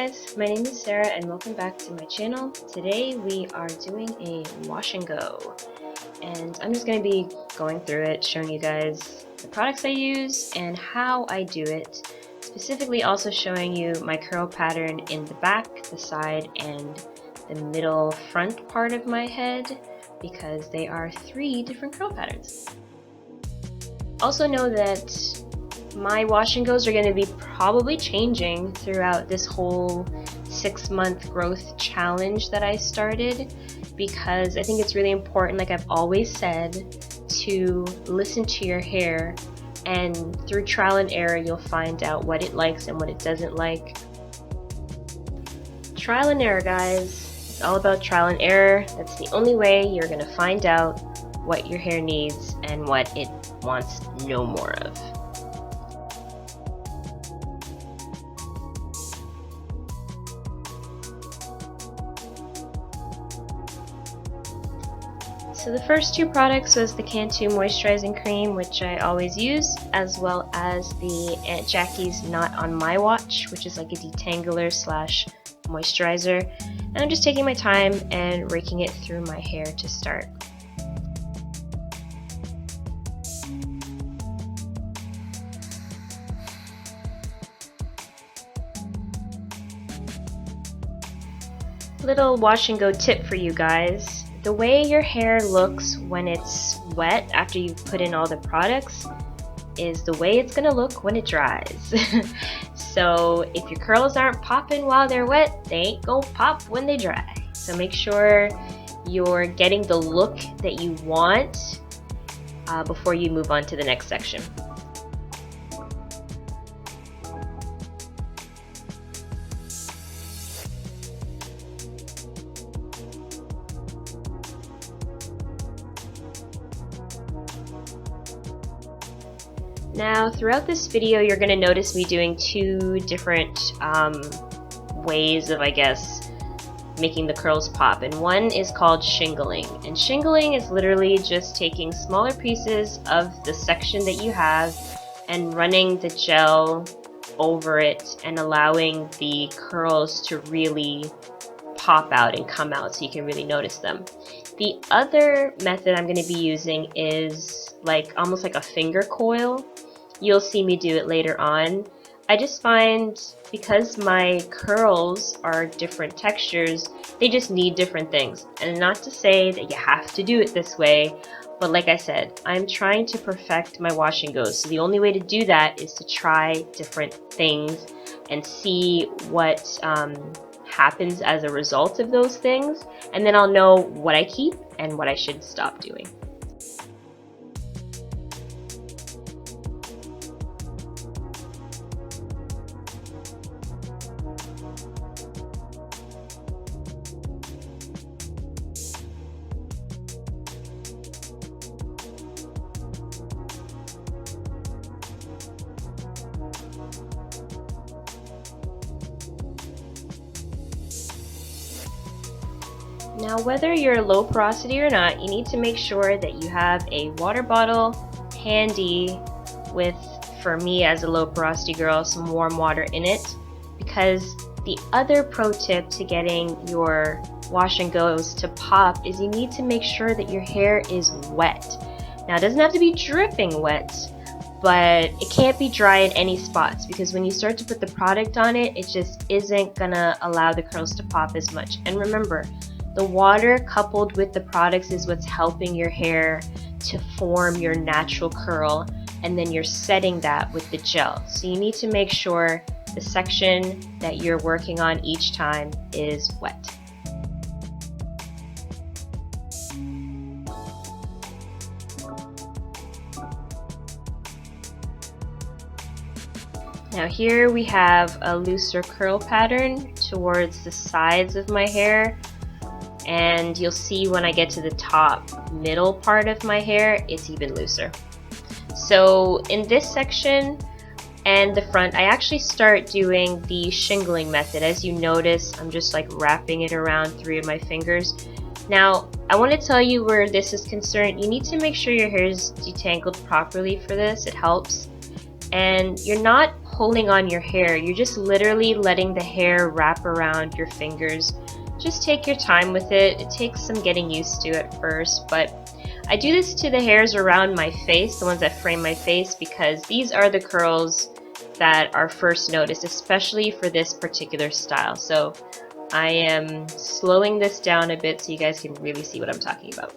guys, my name is Sarah and welcome back to my channel. Today we are doing a wash and go, and I'm just going to be going through it, showing you guys the products I use and how I do it, specifically also showing you my curl pattern in the back, the side, and the middle front part of my head, because they are 3 different curl patterns. Also know that my wash and goes are going to be probably changing throughout this whole 6-month growth challenge that I started, because I think it's really important, like I've always said, to listen to your hair, and through trial and error you'll find out what it likes and what it doesn't like. Trial and error, guys. It's all about trial and error. That's the only way you're going to find out what your hair needs and what it wants no more of. So the first 2 products was the Cantu Moisturizing Cream, which I always use, as well as the Aunt Jackie's Not On My Watch, which is like a detangler slash moisturizer. And I'm just taking my time and raking it through my hair to start. Little wash and go tip for you guys. The way your hair looks when it's wet after you've put in all the products is the way it's gonna look when it dries. So if your curls aren't popping while they're wet, they ain't gonna pop when they dry. So make sure you're getting the look that you want before you move on to the next section. Now, throughout this video, you're going to notice me doing 2 different ways of, I guess, making the curls pop. And one is called shingling. And shingling is literally just taking smaller pieces of the section that you have and running the gel over it and allowing the curls to really pop out and come out so you can really notice them. The other method I'm going to be using is almost like a finger coil. You'll see me do it later on. I just find, because my curls are different textures, they just need different things. And not to say that you have to do it this way, but like I said, I'm trying to perfect my wash and goes. So the only way to do that is to try different things and see what happens as a result of those things. And then I'll know what I keep and what I should stop doing. Now, whether you're low porosity or not, you need to make sure that you have a water bottle handy with, for me as a low porosity girl, some warm water in it, because the other pro tip to getting your wash and goes to pop is you need to make sure that your hair is wet. Now, it doesn't have to be dripping wet, but it can't be dry in any spots, because when you start to put the product on it, it just isn't gonna allow the curls to pop as much. And remember, the water coupled with the products is what's helping your hair to form your natural curl, and then you're setting that with the gel. So you need to make sure the section that you're working on each time is wet. Now here we have a looser curl pattern towards the sides of my hair. And you'll see when I get to the top middle part of my hair, it's even looser. So in this section and the front, I actually start doing the shingling method. As you notice, I'm just wrapping it around 3 of my fingers. Now, I want to tell you where this is concerned. You need to make sure your hair is detangled properly for this. It helps. And you're not pulling on your hair. You're just literally letting the hair wrap around your fingers. Just take your time with it. It takes some getting used to at first, but I do this to the hairs around my face, the ones that frame my face, because these are the curls that are first noticed, especially for this particular style. So I am slowing this down a bit so you guys can really see what I'm talking about.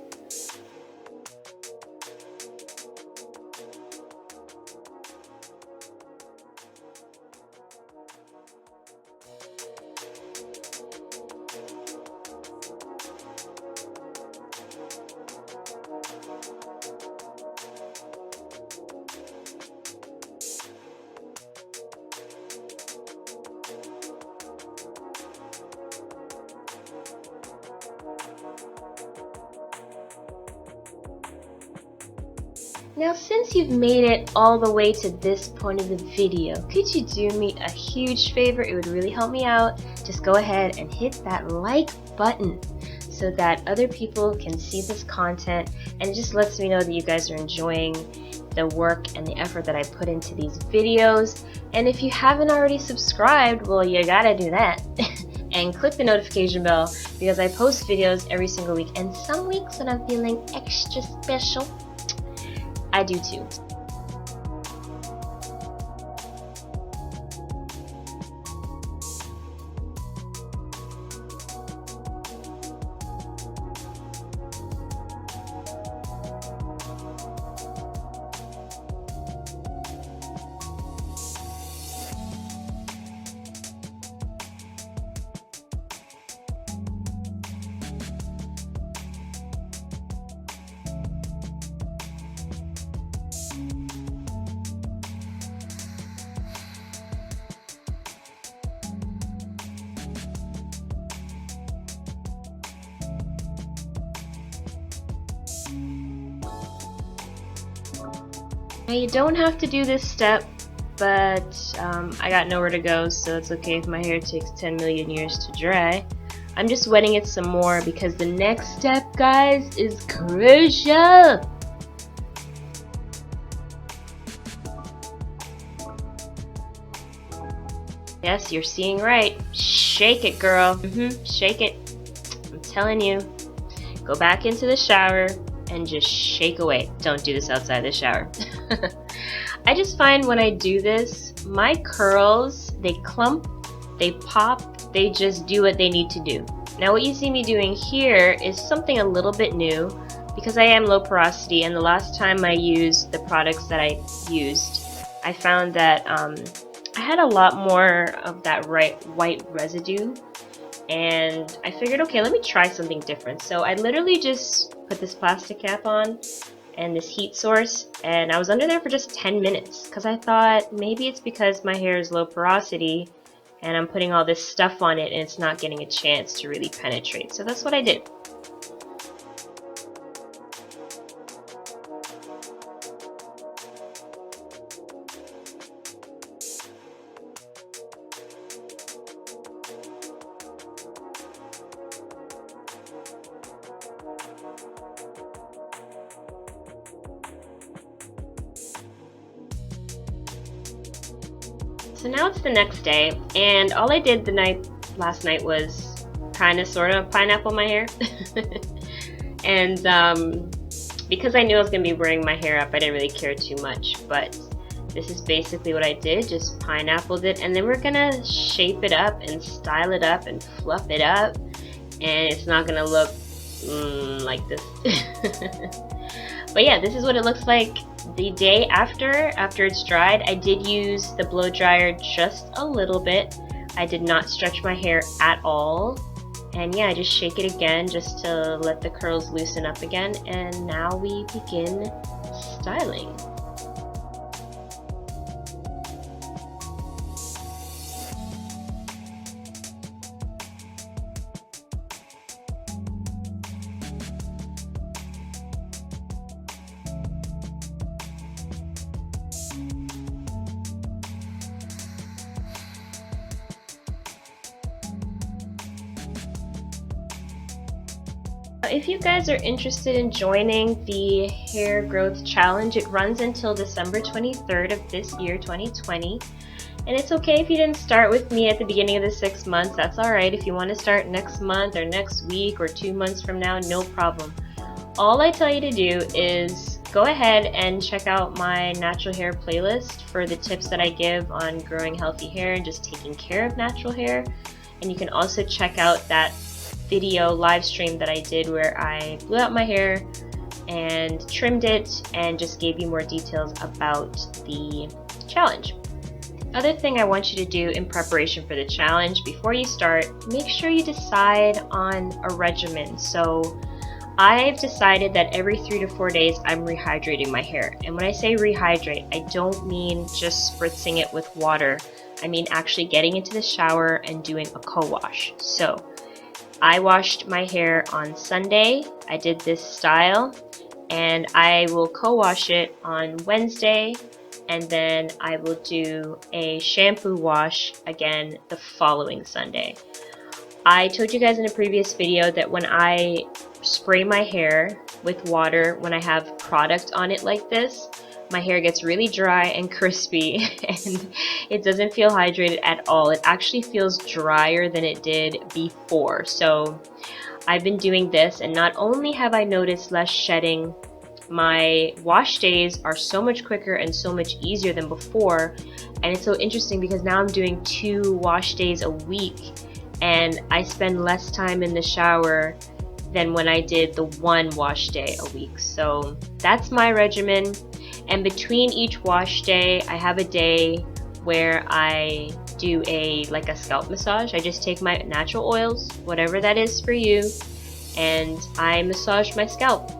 Now, since you've made it all the way to this point of the video, could you do me a huge favor? It would really help me out. Just go ahead and hit that like button so that other people can see this content, and it just lets me know that you guys are enjoying the work and the effort that I put into these videos. And if you haven't already subscribed, well, you gotta do that. And click the notification bell, because I post videos every single week, and some weeks when I'm feeling extra special, I do too. Now, you don't have to do this step, but I got nowhere to go, so it's okay if my hair takes 10 million years to dry. I'm just wetting it some more because the next step, guys, is crucial. Yes, you're seeing right. Shake it, girl. Shake it. I'm telling you. Go back into the shower and just shake away. Don't do this outside the shower. I just find when I do this, my curls, they clump, they pop, they just do what they need to do. Now what you see me doing here is something a little bit new, because I am low porosity, and the last time I used the products that I used, I found that I had a lot more of that white residue, and I figured, okay, let me try something different. So I literally just put this plastic cap on and this heat source, and I was under there for just 10 minutes because I thought maybe it's because my hair is low porosity and I'm putting all this stuff on it and it's not getting a chance to really penetrate. So that's what I did. So now it's the next day, and all I did last night was kind of sort of pineapple my hair. And because I knew I was going to be wearing my hair up, I didn't really care too much, but this is basically what I did, just pineappled it, and then we're going to shape it up and style it up and fluff it up, and it's not going to look like this. But yeah, this is what it looks like the day after it's dried. I did use the blow dryer just a little bit. I did not stretch my hair at all. And yeah, I just shake it again just to let the curls loosen up again. And now we begin styling. If you guys are interested in joining the hair growth challenge, it runs until December 23rd of this year, 2020. And it's okay if you didn't start with me at the beginning of the 6 months. That's alright. If you want to start next month or next week or 2 months from now, no problem. All I tell you to do is go ahead and check out my natural hair playlist for the tips that I give on growing healthy hair and just taking care of natural hair. And you can also check out that video live stream that I did where I blew out my hair and trimmed it and just gave you more details about the challenge. Other thing I want you to do in preparation for the challenge, before you start, make sure you decide on a regimen. So I've decided that every 3 to 4 days I'm rehydrating my hair. And when I say rehydrate, I don't mean just spritzing it with water. I mean actually getting into the shower and doing a co-wash. So I washed my hair on Sunday. I did this style, and I will co-wash it on Wednesday, and then I will do a shampoo wash again the following Sunday. I told you guys in a previous video that when I spray my hair with water, when I have product on it like this, my hair gets really dry and crispy and it doesn't feel hydrated at all. It actually feels drier than it did before. So I've been doing this, and not only have I noticed less shedding, my wash days are so much quicker and so much easier than before. And it's so interesting because now I'm doing 2 wash days a week, and I spend less time in the shower than when I did the 1 wash day a week. So that's my regimen. And between each wash day, I have a day where I do like a scalp massage. I just take my natural oils, whatever that is for you, and I massage my scalp.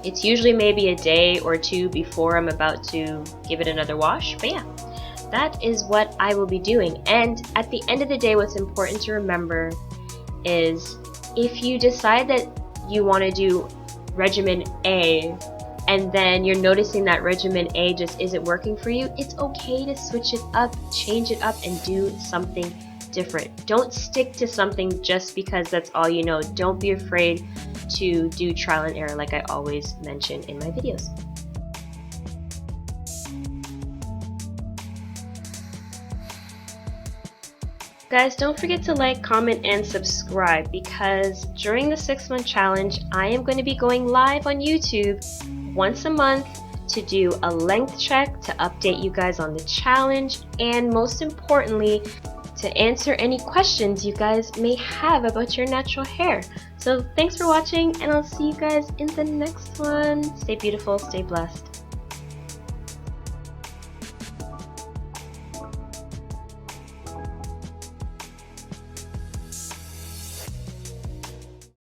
It's usually maybe a day or 2 before I'm about to give it another wash. But yeah, that is what I will be doing. And at the end of the day, what's important to remember is if you decide that you want to do regimen A, and then you're noticing that regimen A just isn't working for you, it's okay to switch it up, change it up, and do something different. Don't stick to something just because that's all you know. Don't be afraid to do trial and error, like I always mention in my videos. Guys, don't forget to like, comment, and subscribe, because during the 6-month challenge, I am going to be going live on YouTube once a month to do a length check, to update you guys on the challenge, and most importantly, to answer any questions you guys may have about your natural hair. So thanks for watching, and I'll see you guys in the next one. Stay beautiful, stay blessed.